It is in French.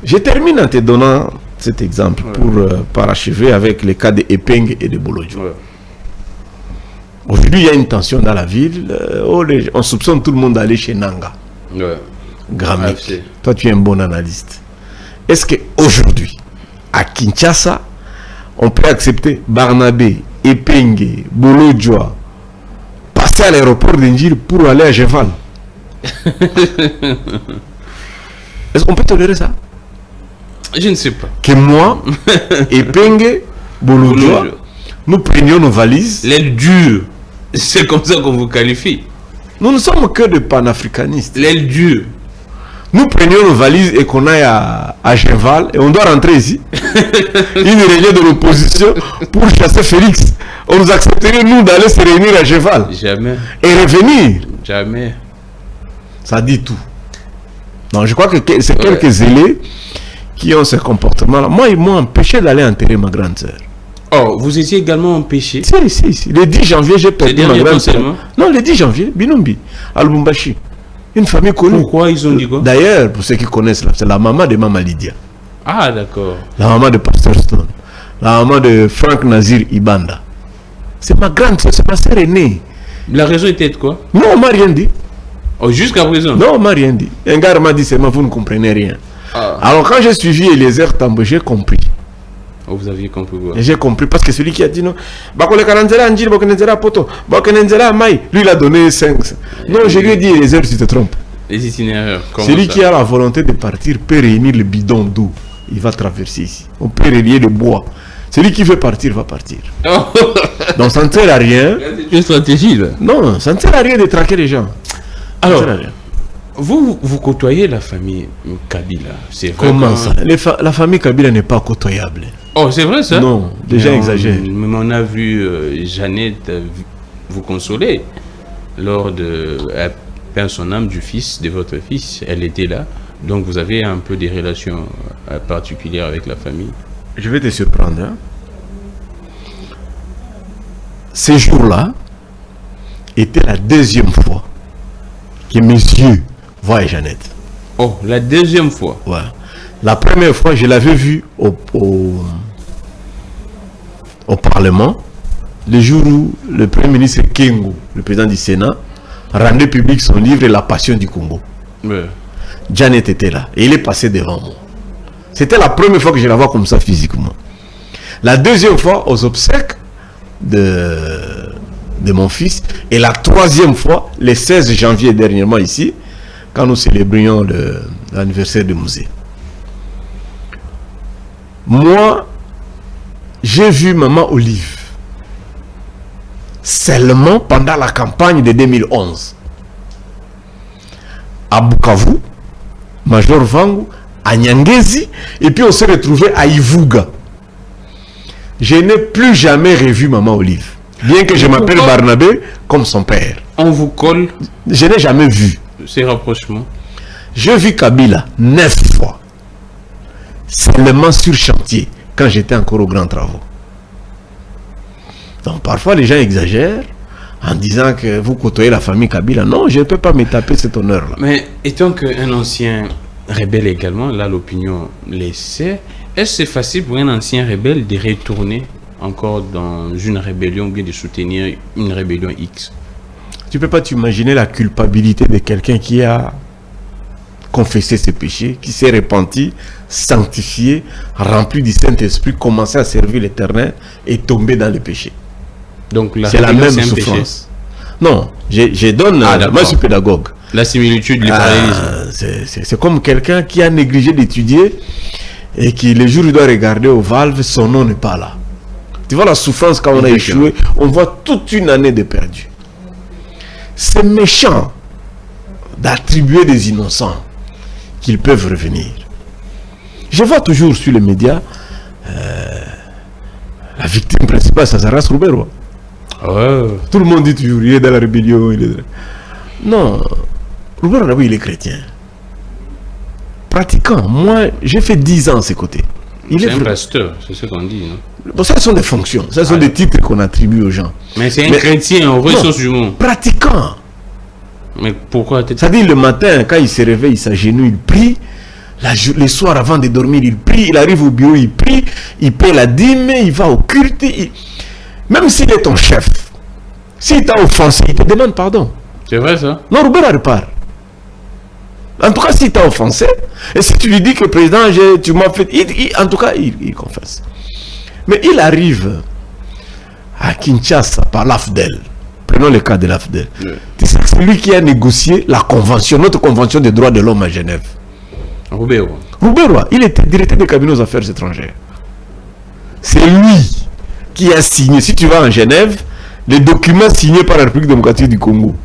Je termine en te donnant cet exemple pour parachever avec les cas de Epeng et de Bolodjo. Aujourd'hui, il y a une tension dans la ville. On soupçonne tout le monde d'aller chez Nanga. Grammic. Toi, tu es un bon analyste. Est-ce qu'aujourd'hui, à Kinshasa, on peut accepter Barnabé, Epenge, Bolodjo, passer à l'aéroport d'Indjil pour aller à Jeval? Est-ce qu'on peut tolérer ça? Je ne sais pas. Que moi, Epenge, Bolodjo, nous prenions nos valises. L'aile dure, c'est comme ça qu'on vous qualifie. Nous ne sommes que des panafricanistes. L'aile dure. Nous prenions nos valises et qu'on aille à Cheval et on doit rentrer ici. Une réunion de l'opposition pour chasser Félix. On nous accepterait, nous, d'aller se réunir à Cheval. Jamais. Et revenir. Jamais. Ça dit tout. Non, je crois que c'est quelques zélés qui ont ce comportement-là. Moi, ils m'ont empêché d'aller enterrer ma grande sœur. Oh, vous étiez également empêché? Si. Le 10 janvier, j'ai perdu ma grande sœur. Non, le 10 janvier, Binumbi, à Lubumbashi. Une famille connue. Pourquoi ils ont dit quoi? D'ailleurs, pour ceux qui connaissent, c'est la maman de Maman Lydia. Ah, d'accord. La maman de Pasteur Stone. La maman de Frank Nazir Ibanda. C'est ma grande sœur, c'est ma sœur aînée. La raison était de quoi? Non, on m'a rien dit. Oh, jusqu'à présent? Non, on m'a rien dit. Un gars m'a dit seulement, vous ne comprenez rien. Ah. Alors quand j'ai suivi Eliezer Tambo, j'ai compris. Oh, vous aviez compris quoi? Et j'ai compris parce que celui qui a dit non, lui il a donné 5. Non, je lui ai dit Eliezer, tu te trompes. Les itinéraires. Celui qui a la volonté de partir peut réunir le bidon d'eau. Il va traverser ici. On peut relier le bois. Celui qui veut partir va partir. Oh. Donc ça ne sert à rien. C'est une stratégie là. Non, ça ne sert à rien de traquer les gens. Alors, vous côtoyez la famille Kabila, c'est vrai? Comment ça? La famille Kabila n'est pas côtoyable. Oh, c'est vrai ça? Non, déjà exagère. Mais on a vu Jeannette vous consoler lors de la son âme du fils, de votre fils. Elle était là. Donc vous avez un peu des relations particulières avec la famille. Je vais te surprendre. Hein? Ces jours-là était la deuxième fois que mes yeux voient Jeannette. Oh, la deuxième fois? Ouais. La première fois, je l'avais vue au Parlement, le jour où le Premier ministre Kengo, le président du Sénat, rendait public son livre La Passion du Congo. Ouais. Jeannette était là et il est passé devant moi. C'était la première fois que je la vois comme ça physiquement. La deuxième fois, aux obsèques de mon fils. Et la troisième fois, le 16 janvier dernièrement ici, quand nous célébrions l'anniversaire du musée. Moi, j'ai vu Maman Olive seulement pendant la campagne de 2011. À Bukavu, Major Vangu, à Nyangezi, et puis on s'est retrouvé à Ivuga. Je n'ai plus jamais revu Maman Olive. Bien que je m'appelle Barnabé comme son père. On vous colle? Je n'ai jamais vu. Ces rapprochements. J'ai vu Kabila 9 fois. Seulement sur chantier, quand j'étais encore aux grands travaux. Donc parfois les gens exagèrent en disant que vous côtoyez la famille Kabila. Non, je ne peux pas me taper cet honneur-là. Mais étant qu'un ancien rebelle également, là l'opinion le sait, est-ce que c'est facile pour un ancien rebelle de retourner encore dans une rébellion ou bien de soutenir une rébellion X? Tu ne peux pas t'imaginer la culpabilité de quelqu'un qui a confessé ses péchés, qui s'est repenti, sanctifié, rempli du Saint-Esprit, commencé à servir l'Éternel et tombé dans le péché. Donc c'est la même souffrance. Non, je donne... moi je suis pédagogue. La similitude, le parallélisme. C'est comme quelqu'un qui a négligé d'étudier et qui le jour où il doit regarder aux valves, son nom n'est pas là. Tu vois la souffrance quand on a échoué, on voit toute une année de perdu. C'est méchant d'attribuer des innocents qu'ils peuvent revenir. Je vois toujours sur les médias la victime principale, c'est Zaras Roubero. Tout le monde dit toujours, il est dans la rébellion. Non, Roubero, il est chrétien. Pratiquant. Moi, j'ai fait 10 ans à ses côtés. C'est un pasteur, c'est ce qu'on dit, non? Bon, ça sont des fonctions, ça sont des titres qu'on attribue aux gens. Mais c'est un chrétien, en vrai sens du mot. Pratiquant. Mais pourquoi? Ça dit le matin, quand il se réveille, il s'agenouille, il prie. Les soirs avant de dormir, il prie, il arrive au bureau, il prie, il paie la dîme, il va au culte. Même s'il est ton chef, s'il t'a offensé, il te demande pardon. C'est vrai ça? Non, Roubert repart. En tout cas, s'il t'a offensé, et si tu lui dis que président, tu m'as fait... en tout cas, il confesse. Mais il arrive à Kinshasa par l'AFDEL. Prenons le cas de l'AFDEL. Oui. C'est lui qui a négocié la convention, notre convention des droits de l'homme à Genève. Roubert. Il était directeur des cabinets aux affaires étrangères. C'est lui qui a signé, si tu vas en Genève, les documents signés par la République démocratique du Congo.